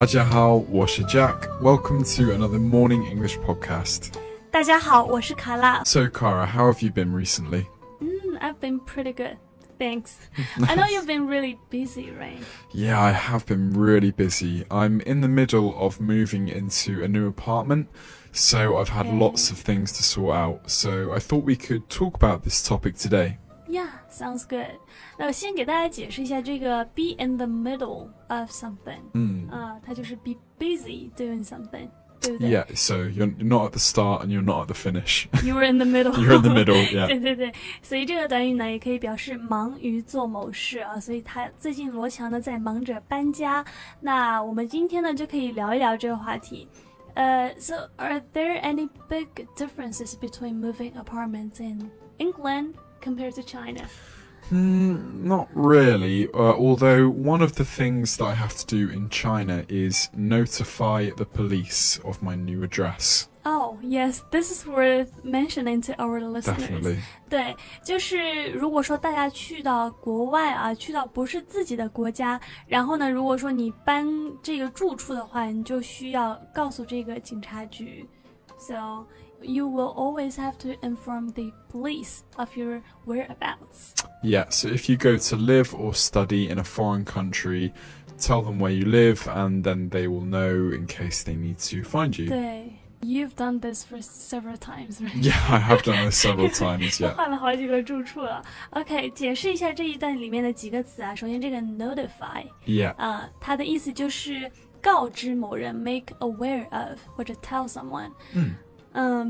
大家好，我是 Jack. Welcome to another morning English podcast. 大家好，我是卡拉。 So, Cara, how have you been recently? I've been pretty good. Thanks. I know you've been really busy, right? Yeah, I have been really busy. I'm in the middle of moving into a new apartment, so I've had lots of things to sort out. So I thought we could talk about this topic today. Yeah, sounds good. 那我先给大家解释一下这个 be in the middle of something. 它就是 be busy doing something. 对不对？ Yeah, so you're not at the start and you're not at the finish. You were in the middle. You're in the middle, yeah. 对对对，所以这个短语呢，也可以表示忙于做某事啊。所以他最近罗强呢在忙着搬家。那我们今天呢就可以聊一聊这个话题。So are there any big differences between moving apartments in England compared to China? Not really, although one of the things that I have to do in China is notify the police of my new address. Oh, yes, this is worth mentioning to our listeners. Definitely. 对，就是如果说大家去到国外啊，去到不是自己的国家，然后呢，如果说你搬这个住处的话，你就需要告诉这个警察局。So you will always have to inform the police of your whereabouts. Yeah, so if you go to live or study in a foreign country, tell them where you live and then they will know in case they need to find you. 对。You've done this for several times, right? Yeah, I have done this several times, yeah. 换了好几个住处了。OK， 解释一下这一段里面的几个词啊。首先，这个 notify， Yeah. 它的意思就是告知某人 ，make aware of 或者 tell someone。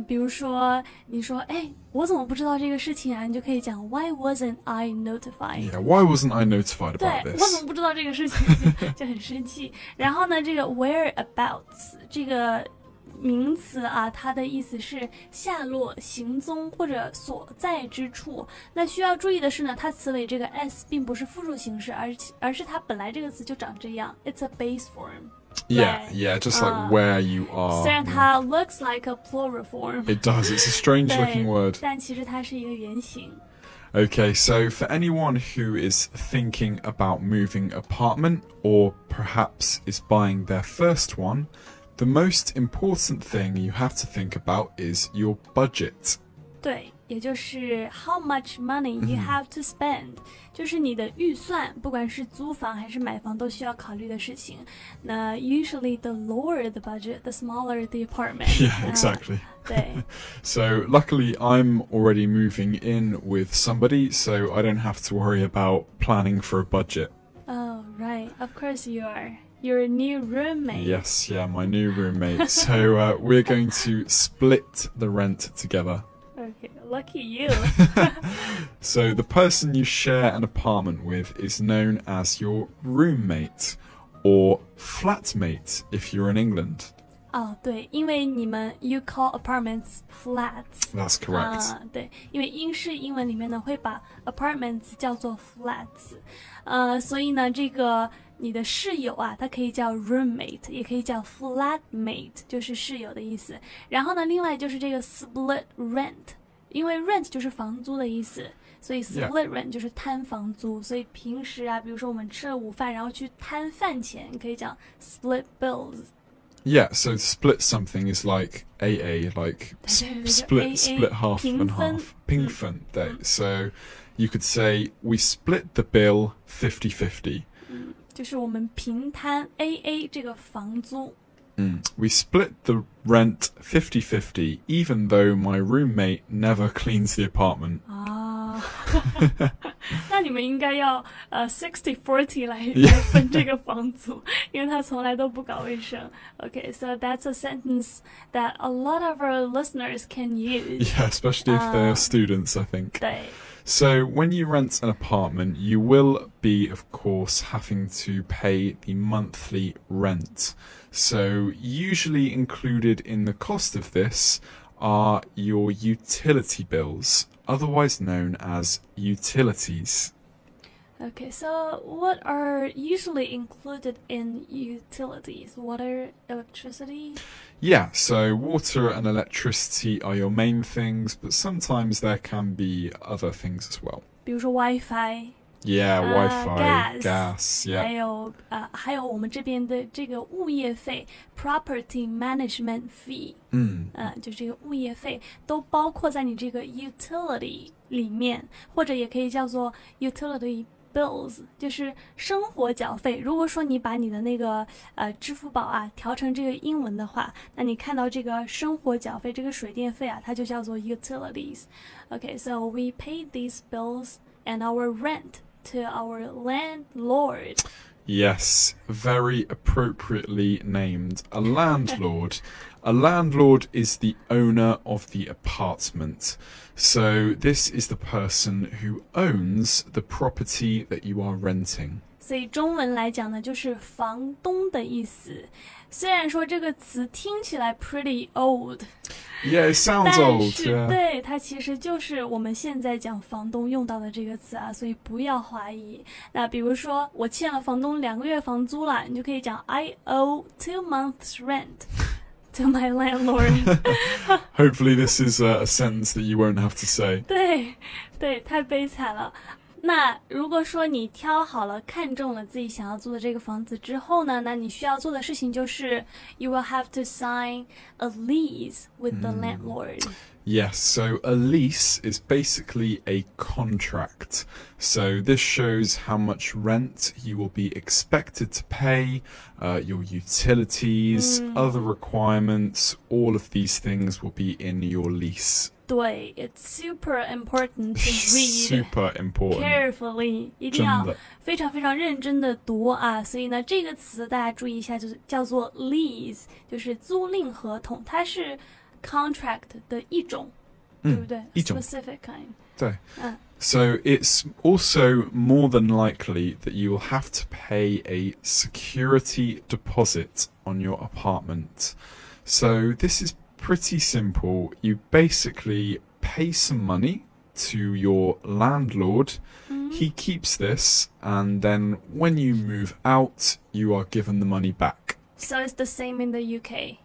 比如说你说，哎，我怎么不知道这个事情啊？你就可以讲 Why wasn't I notified? Yeah, why wasn't I notified 对 about， 我怎 this? 么不知道这个事情，就很生气。然后呢，这个 whereabouts 这个名词啊，它的意思是下落、行踪或者所在之处。那需要注意的是呢，它词尾这个 s 并不是复数形式，而是它本来这个词就长这样 ，it's a base form. Yeah, yeah, just like where you are. 虽然它 looks like a plural form. It does, it's a strange 对 looking word. 但其实它是一个原形。Okay, so for anyone who is thinking about moving apartment or perhaps is buying their first one, the most important thing you have to think about is your budget. 对，也就是 how much money you have to spend，就是你的预算，不管是租房还是买房都需要考虑的事情。那 usually the lower the budget, the smaller the apartment. Yeah, exactly. 对。So luckily I'm already moving in with somebody, so I don't have to worry about planning for a budget. Oh, right. Of course you are. Your new roommate. Yes, yeah, my new roommate. So we're going to split the rent together. Okay, lucky you. So the person you share an apartment with is known as your roommate or flatmate if you're in England. 哦，对，因为你们 you call apartments flats. That's correct. 对，因为英式英文里面呢会把 apartments 叫做 flats，所以呢这个你的室友啊，它可以叫 roommate， 也可以叫 flatmate， 就是室友的意思。然后呢，另外就是这个 split rent， 因为 rent 就是房租的意思。所以 split rent 就是摊房租，所以平时啊，比如说我们吃了午饭，然后去摊饭钱，你可以讲 split bills。Yeah, so to split something is like AA, like split half and half. 平分，对。So you could say we split the bill 50-50. 就是我们平摊 AA 这个房租。We split the rent 50-50, even though my roommate never cleans the apartment. 那你们应该要60-40来分这个房租，因为他从来都不搞卫生。Okay, so that's a sentence that a lot of our listeners can use. Yeah, especially if they're students, I think. 对。So when you rent an apartment, you will be, of course, having to pay the monthly rent. So usually included in the cost of this are your utility bills, otherwise known as utilities. Okay, so what are usually included in utilities? Water, electricity? Yeah, so water and electricity are your main things, but sometimes there can be other things as well. 比如说 Wi-Fi. Yeah, Wi-Fi, gas, yeah. 还有我们这边的这个物业费 property management fee， 就这个物业费都包括在你这个 utility 里面，或者也可以叫做 utility bills， 就是生活缴费。如果说你把你的那个支付宝啊调成这个英文的话，那你看到这个生活缴费，这个水电费啊，它就叫做 utilities. Okay, so we pay these bills and our rent to our landlord. Yes, very appropriately named. A landlord. A landlord is the owner of the apartment. So this is the person who owns the property that you are renting. 所以中文来讲呢，就是房东的意思。虽然说这个词听起来 pretty old， Yeah, it sounds 但 old. 是 Yeah. 对，它其实就是我们现在讲房东用到的这个词啊，所以不要怀疑。那比如说我欠了房东2个月房租了，你就可以讲 I owe 2 months rent to my landlord. Hopefully this is a sentence that you won't have to say. 对，太悲惨了。那如果说你挑好了看中了自己想要租的这个房子之后呢，那你需要做的事情就是 you will have to sign a lease with the landlord. Yes, so a lease is basically a contract. So this shows how much rent you will be expected to pay, your utilities, other requirements, all of these things will be in your lease. 对 it's super important to read Super important. carefully， 一定要非常非常认真的读啊。所以呢，这个词大家注意一下，就是叫做 lease， 就是租赁合同，它是 contract 的一种，对不对？一种 specific kind。对。So it's also more than likely that you will have to pay a security deposit on your apartment. So this is pretty simple. You basically pay some money to your landlord. He keeps this, and then when you move out, you are given the money back. So it's the same in the UK.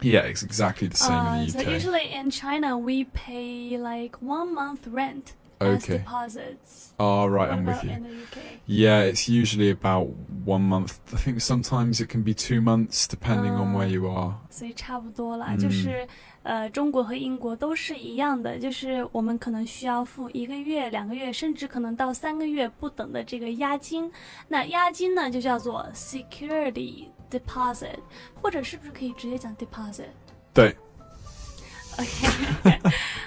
Yeah, it's exactly the same in the So UK. usually in China we pay like 1 month rent as Okay. deposits. Oh, right, What I'm with about you. in the UK? Yeah, it's usually about 1 month. I think sometimes it can be 2 months, depending on where you are. 所以差不多啦，就是中国和英国都是一样的，就是我们可能需要付1个月、2个月，甚至可能到3个月不等的这个押金。那押金呢，就叫做 security deposit， 或者是不是可以直接讲 deposit？ 对。OK，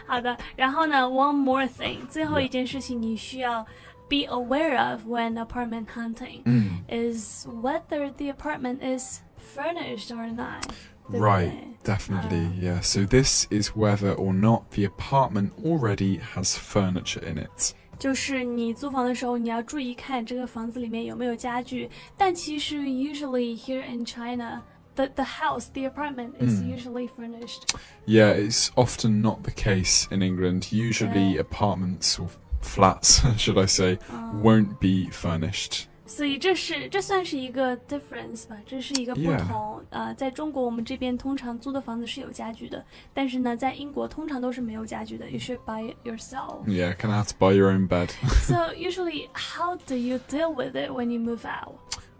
好的。然后呢 ，one more thing， 最后一件事情你需要 be aware of when apartment hunting is whether the apartment is furnished or not. Right, definitely, yeah. So this is whether or not the apartment already has furniture in it. 就是你租房的时候，你要注意看这个房子里面有没有家具。但其实 usually here in China, the house, the apartment is usually furnished. Yeah, it's often not the case in England. Usually apartments or flats, should I say, won't be furnished. 所以这算是一个 difference 吧，这是一个不同。在中国我们这边通常租的房子是有家具的，但是呢，在英国通常都是没有家具的。You should buy it yourself. Yeah, kind of have to buy your own bed. So usually, how do you deal with it when you move out?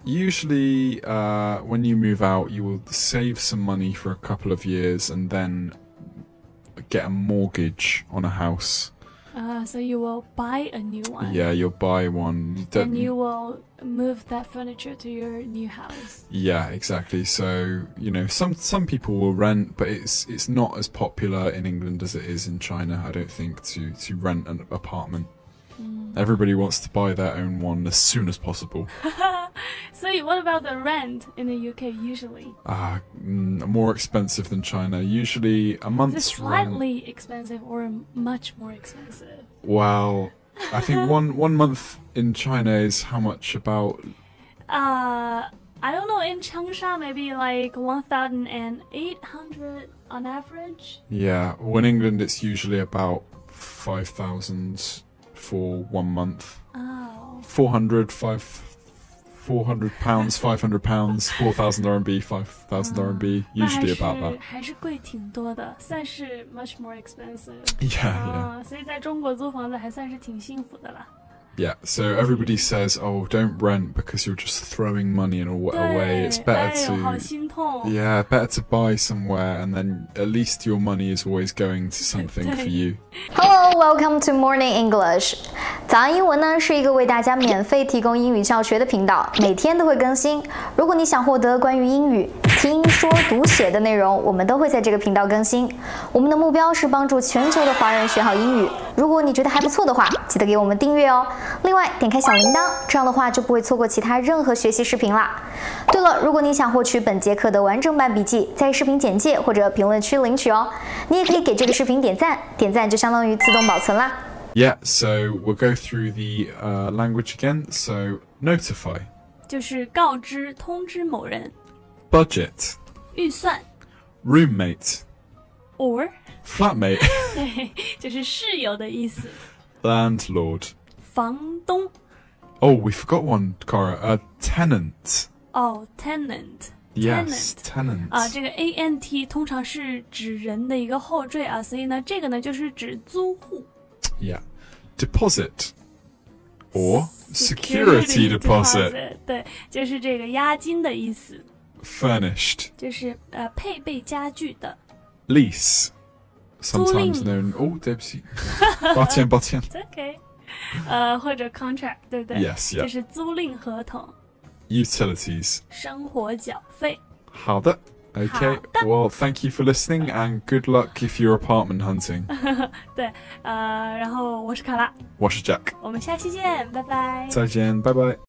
Usually, when you move out, you will save some money for a couple of years and then get a mortgage on a house. So you will buy a new one. Yeah, you'll buy one. And you will move that furniture to your new house. Yeah, exactly. So, you know, some people will rent, but it's not as popular in England as it is in China, I don't think, to rent an apartment. Everybody wants to buy their own one as soon as possible. So what about the rent in the UK usually? More expensive than China. Usually a month's slightly expensive or much more expensive? Well, I think one month in China is how much about? I don't know, in Changsha maybe like 1,800 on average. Yeah, well, in England it's usually about 5,000 for 1 month. Oh. 400 pounds, 500 pounds, 4,000 RMB, 5,000 RMB, usually about that. 还是贵挺多的，算是 much more expensive. Yeah. 所以在中国租房子还算是挺幸福的啦。Yeah, so everybody says, oh, don't rent because you're just throwing money away. It's better to better to buy somewhere, and then at least your money is always going to something for you. Hello, welcome to Morning English. 早安英文呢是一个为大家免费提供英语教学的频道，每天都会更新。如果你想获得关于英语听说读写的内容，我们都会在这个频道更新。我们的目标是帮助全球的华人学好英语。如果你觉得还不错的话，记得给我们订阅哦。另外，点开小铃铛，这样的话就不会错过其他任何学习视频啦。对了，如果你想获取本节课的完整版笔记，在视频简介或者评论区领取哦。你也可以给这个视频点赞，点赞就相当于自动保存啦。Yeah, so we'll go through the language again. So notify. 就是告知、通知某人。Budget. 预算。Roommate. Or. Flatmate. 对，就是室友的意思。Landlord. 房东。Oh, we forgot one, Cara. Tenant. Oh, tenant. Yes, tenant. 这个 ant 通常是指人的一个后缀啊，所以呢，这个呢就是指租户。Yeah. Deposit. Or security deposit. 对，就是这个押金的意思。Furnished. 就是配备家具的。Lease. Sometimes known. Oh, 对不起。抱歉。It's okay. 或者 contract, 对不对？ Yes, yeah. 就是租赁合同。Utilities. 生活缴费。好的。Okay, well, thank you for listening, and good luck if you're apartment hunting. 对，然后我是卡拉，我是 Jack， 我们下期见，拜拜。再见，拜拜。